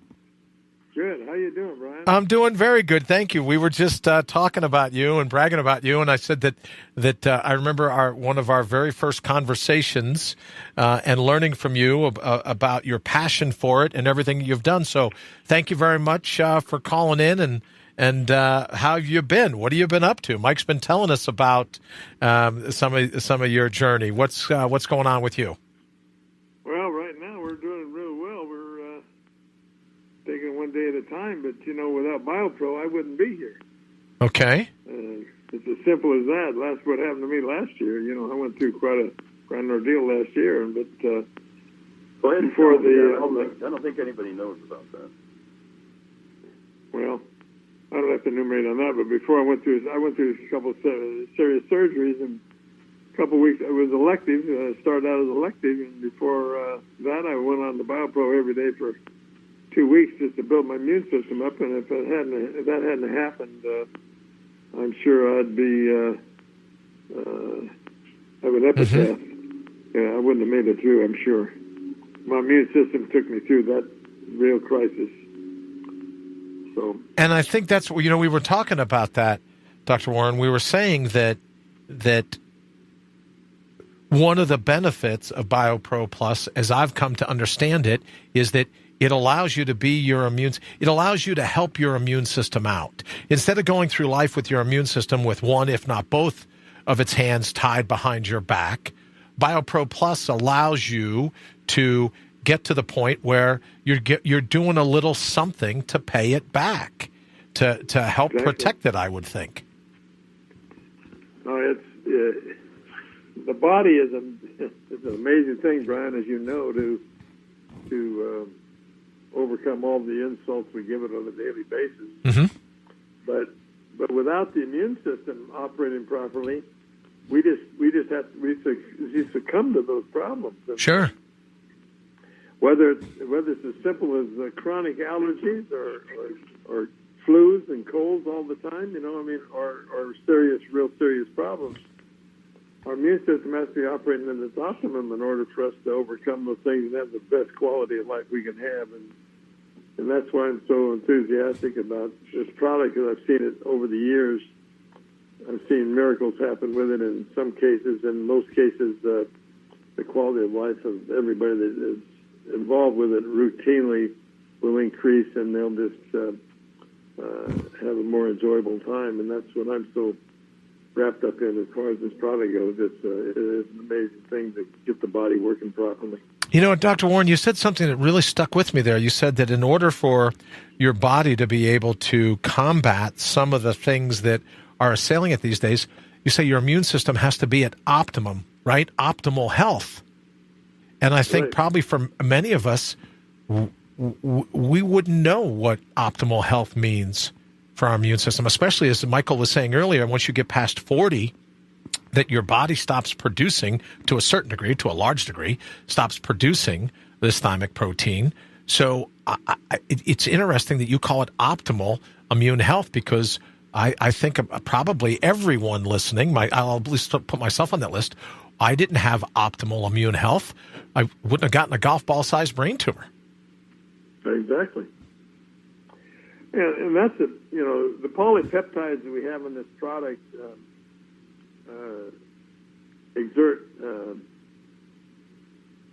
Good. How you doing, Brian? I'm doing very good, thank you. We were just talking about you and bragging about you, and I said that I remember one of our very first conversations and learning from you about your passion for it and everything you've done. So thank you very much for calling in and how have you been? What have you been up to? Mike's been telling us about some of your journey. What's going on with you? Well, right now we're doing real well. We're taking it one day at a time, but, without BioPro, I wouldn't be here. Okay. It's as simple as that. That's what happened to me last year. I went through quite an ordeal last year, but go ahead and before I don't think anybody knows about that. Well, I don't have to enumerate on that, but before I went through a couple of serious surgeries, and a couple of weeks, it was elective. Started out as elective, and before that, I went on the BioPro every day for 2 weeks just to build my immune system up. And if that hadn't happened, I'm sure I'd be have an epitaph. Yeah, I wouldn't have made it through, I'm sure. My immune system took me through that real crisis. So, and I think that's we were talking about that, Dr. Warren. We were saying that one of the benefits of BioPro Plus, as I've come to understand it, is that it allows you to it allows you to help your immune system out. Instead of going through life with your immune system with one, if not both, of its hands tied behind your back, BioPro Plus allows you to get to the point where you're doing a little something to pay it back, to help protect it, I would think. No, it's the body is an amazing thing, Brian, as you know, to overcome all the insults we give it on a daily basis. Mm-hmm. But without the immune system operating properly, we succumb to those problems. Sure. Whether it's as simple as chronic allergies or flus and colds all the time, or real serious problems. Our immune system has to be operating at its optimum in order for us to overcome those things and have the best quality of life we can have. And that's why I'm so enthusiastic about this product, because I've seen it over the years. I've seen miracles happen with it in some cases. In most cases, the quality of life of everybody that is involved with it routinely will increase, and they'll just have a more enjoyable time. And that's what I'm so wrapped up in as far as this product goes. It is an amazing thing to get the body working properly. Dr. Warren, you said something that really stuck with me there. You said that in order for your body to be able to combat some of the things that are assailing it these days, you say your immune system has to be at optimum, right? Optimal health. And I think probably for many of us, we wouldn't know what optimal health means for our immune system, especially as Michael was saying earlier, once you get past 40, that your body stops producing, to a certain degree, to a large degree, stops producing this thymic protein. So it's interesting that you call it optimal immune health, because I think probably everyone listening, I'll at least put myself on that list, I didn't have optimal immune health. I wouldn't have gotten a golf ball-sized brain tumor. Exactly. And that's the polypeptides that we have in this product exert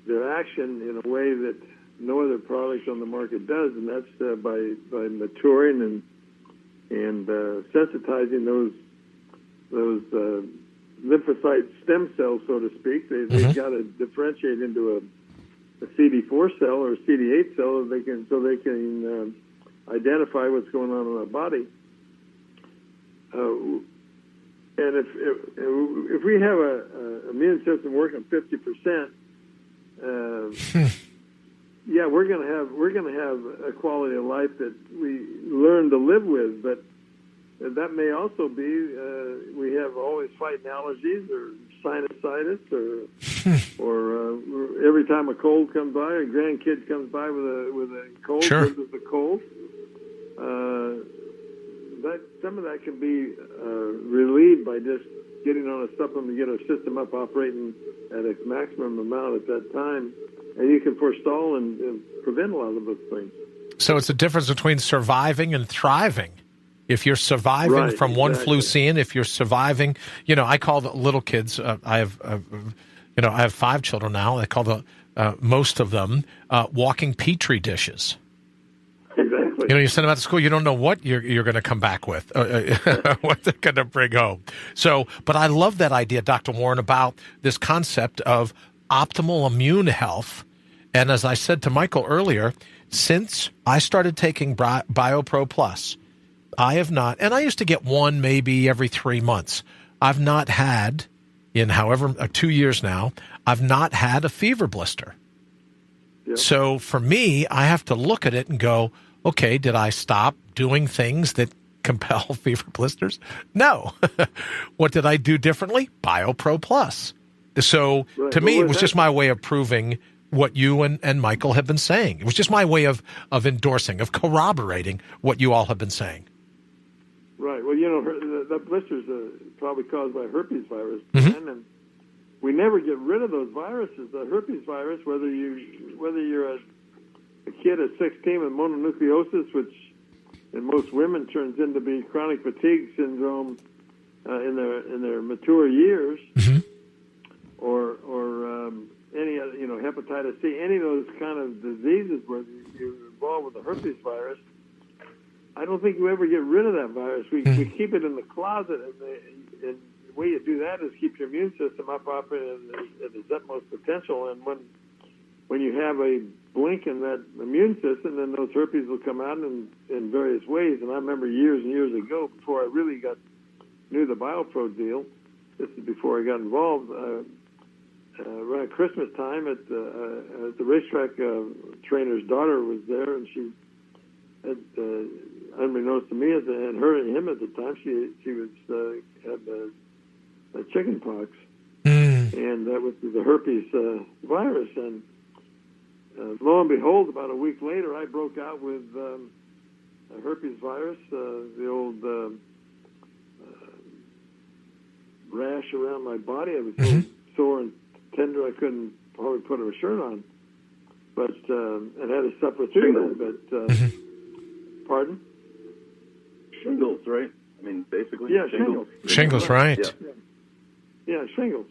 their action in a way that no other product on the market does, and that's by maturing and sensitizing those lymphocyte stem cells, so to speak. They've got to differentiate into a CD4 cell or a CD8 cell so they can identify what's going on in our body. And if we have a immune system working 50%, yeah, we're gonna have a quality of life that we learn to live with. But that may also be we have always fighting allergies or sinusitis or every time a cold comes by, a grandkid comes by with a cold, sure. gives us a cold. that some of that can be relieved by just getting on a supplement to get our system up operating at its maximum amount at that time, and you can forestall and prevent a lot of those things. So it's a difference between surviving and thriving. If you're surviving from one flu season, if you're surviving, I call the little kids. I have 5 children now. I call most of them walking petri dishes. Exactly. You send them out to school, you don't know what you're going to come back with, what they're going to bring home. So, but I love that idea, Dr. Warren, about this concept of optimal immune health. And as I said to Michael earlier, since I started taking BioPro Plus, I have not, and I used to get one maybe every 3 months. I've not had, in 2 years now, I've not had a fever blister. Yep. So for me, I have to look at it and go, okay, did I stop doing things that compel fever blisters? No. What did I do differently? BioPro Plus. So to me, it was just my way of proving what you and Michael have been saying. It was just my way of endorsing, of corroborating what you all have been saying. Right. Well, the blisters are probably caused by herpes virus, and we never get rid of those viruses. The herpes virus, whether you're a kid at 16 with mononucleosis, which in most women turns into be chronic fatigue syndrome in their mature years, or any hepatitis C, any of those kind of diseases where you're involved with the herpes virus. I don't think you ever get rid of that virus. We keep it in the closet, and the way you do that is keep your immune system up operating at its utmost potential. And when you have a blink in that immune system, then those herpes will come out in various ways. And I remember years and years ago, before I really knew the BioPro deal, this is before I got involved, around Christmas time at the racetrack, trainer's daughter was there, and she had, unbeknownst to me and him at the time, she was had chicken pox, and that was the herpes virus. And lo and behold, about a week later, I broke out with a herpes virus, the old rash around my body. I was so sore and tender I couldn't hardly put a shirt on, but and had to suffer through that. But pardon? Shingles, right? I mean, basically. Yeah, shingles. Shingles, right? Yeah, shingles.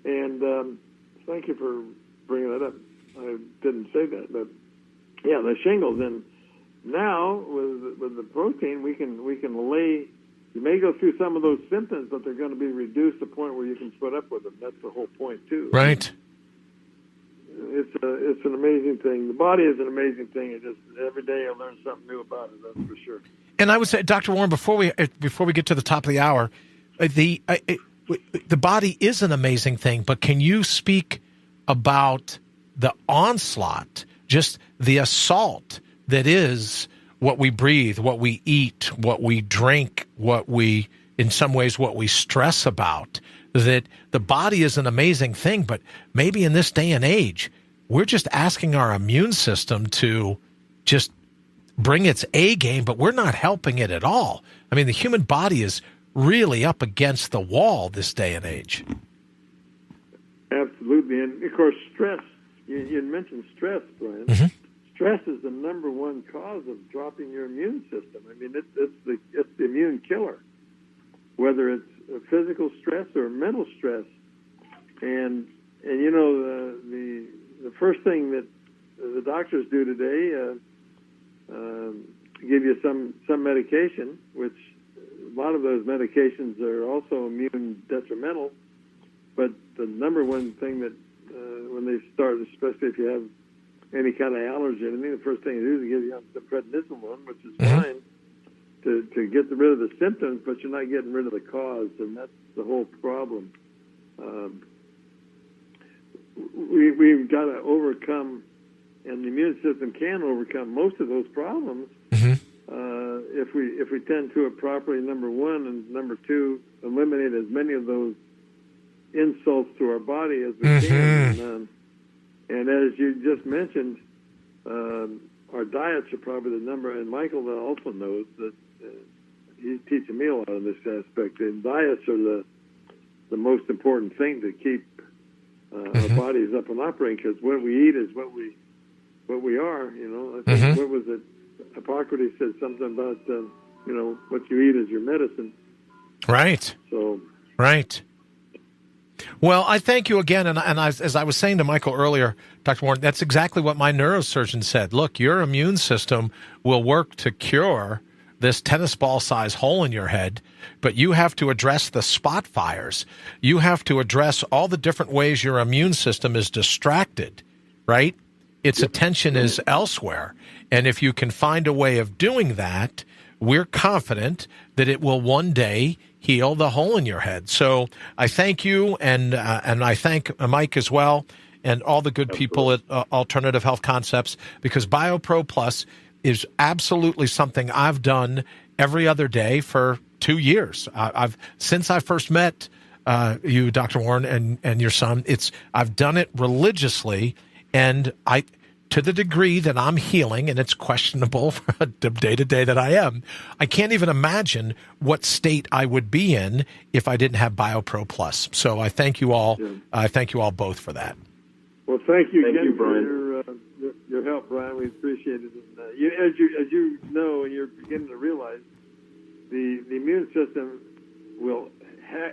And thank you for bringing that up. I didn't say that, but yeah, the shingles. And now with the protein, we can lay. You may go through some of those symptoms, but they're going to be reduced to the point where you can put up with them. That's the whole point, too. Right. It's an amazing thing. The body is an amazing thing. It just every day I learn something new about it. That's for sure. And I would say, Dr. Warren, before we get to the top of the hour, the body is an amazing thing. But can you speak about the onslaught, just the assault that is what we breathe, what we eat, what we drink, in some ways, what we stress about? That the body is an amazing thing, but maybe in this day and age, we're just asking our immune system to just bring its A game, but we're not helping it at all. I mean, the human body is really up against the wall this day and age. Absolutely. And, of course, stress. You mentioned stress, Brian. Stress is the number one cause of dropping your immune system. I mean, it's the immune killer, whether it's physical stress or mental stress. And the first thing that the doctors do today, give you some medication, which a lot of those medications are also immune detrimental. But the number one thing that when they start, especially if you have any kind of allergy, the first thing they do is give you the prednisolone, which is fine to get rid of the symptoms, but you're not getting rid of the cause, and that's the whole problem. We've got to overcome, and the immune system can overcome most of those problems if we tend to it properly, number one, and number two, eliminate as many of those insults to our body as we can. And as you just mentioned, our diets are probably the number. And Michael also knows that he's teaching me a lot in this aspect. And diets are the most important thing to keep our bodies up and operating, because what we eat is what we are. I think what was it? Hippocrates said something about what you eat is your medicine. Right. So. Right. Well, I thank you again, and as I was saying to Michael earlier, Dr. Warren, that's exactly what my neurosurgeon said. Look, your immune system will work to cure this tennis ball size hole in your head, but you have to address the spot fires. You have to address all the different ways your immune system is distracted, right? Its attention is elsewhere. And if you can find a way of doing that, we're confident that it will one day heal the hole in your head. So I thank you, and I thank Mike as well, and all the good people at Alternative Health Concepts, because BioPro Plus is absolutely something I've done every other day for 2 years. Since I first met you, Dr. Warren, and your son, I've done it religiously, and to the degree that I'm healing, and it's questionable for the day-to-day that I am, I can't even imagine what state I would be in if I didn't have BioPro Plus. So I thank you all. I thank you all both for that. Well, thank you again Brian. for your help, Brian. We appreciate it. And, as you know, and you're beginning to realize, the immune system will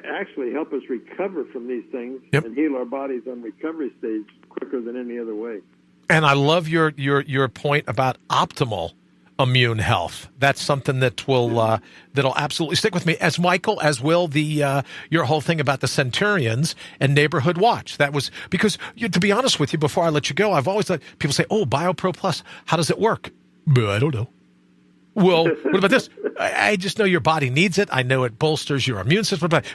actually help us recover from these things and heal our bodies on recovery stage quicker than any other way. And I love your point about optimal immune health. That's something that that'll absolutely stick with me, as Michael, as will your whole thing about the Centurions and Neighborhood Watch. That was because, to be honest with you, before I let you go, I've always let people say, "Oh, BioPro Plus, how does it work?" But I don't know. Well, what about this? I just know your body needs it. I know it bolsters your immune system. But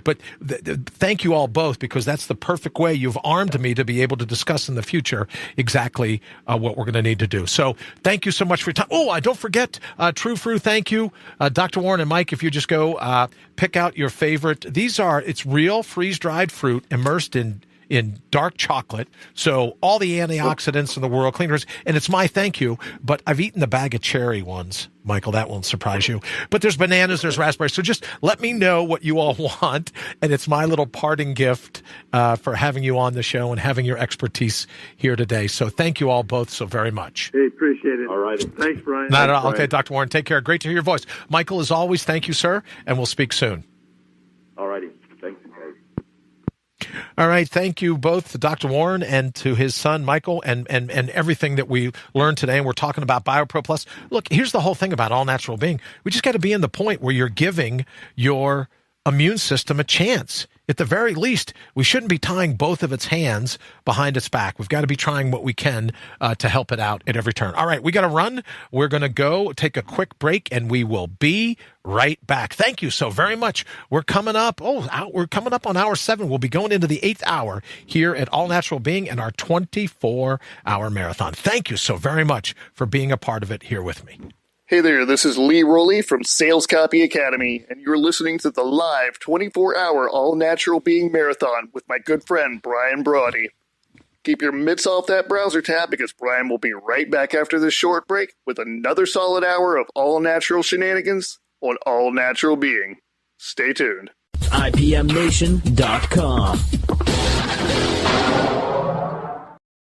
thank you all both, because that's the perfect way you've armed me to be able to discuss in the future exactly what we're going to need to do. So thank you so much for your time. Oh, don't forget, True Fruit, thank you. Dr. Warren and Mike, if you just go pick out your favorite. It's real freeze-dried fruit immersed in dark chocolate, so all the antioxidants in the world, cleaners, and it's my thank you. But I've eaten the bag of cherry ones, Michael. That won't surprise you. But there's bananas, there's raspberries. So just let me know what you all want, and it's my little parting gift for having you on the show and having your expertise here today. So thank you all both so very much. Hey, appreciate it. All right. Thanks, Brian. Not at all. Okay, Dr. Warren, take care. Great to hear your voice. Michael, as always, thank you, sir, and we'll speak soon. All righty. Thanks, guys. All right. Thank you both to Dr. Warren and to his son, Michael, and everything that we learned today. And we're talking about BioPro Plus. Look, here's the whole thing about all natural being. We just got to be in the point where you're giving your immune system a chance. At the very least, we shouldn't be tying both of its hands behind its back. We've got to be trying what we can to help it out at every turn. All right, we got to run. We're going to go take a quick break, and we will be right back. Thank you so very much. We're coming up. We're coming up on hour 7. We'll be going into the 8th hour here at All Natural Being and our 24-hour marathon. Thank you so very much for being a part of it here with me. Hey there, this is Lee Rowley from Sales Copy Academy, and you're listening to the live 24-hour all-natural being marathon with my good friend, Brian Brawdy. Keep your mitts off that browser tab, because Brian will be right back after this short break with another solid hour of all-natural shenanigans on All Natural Being. Stay tuned. IPMNation.com.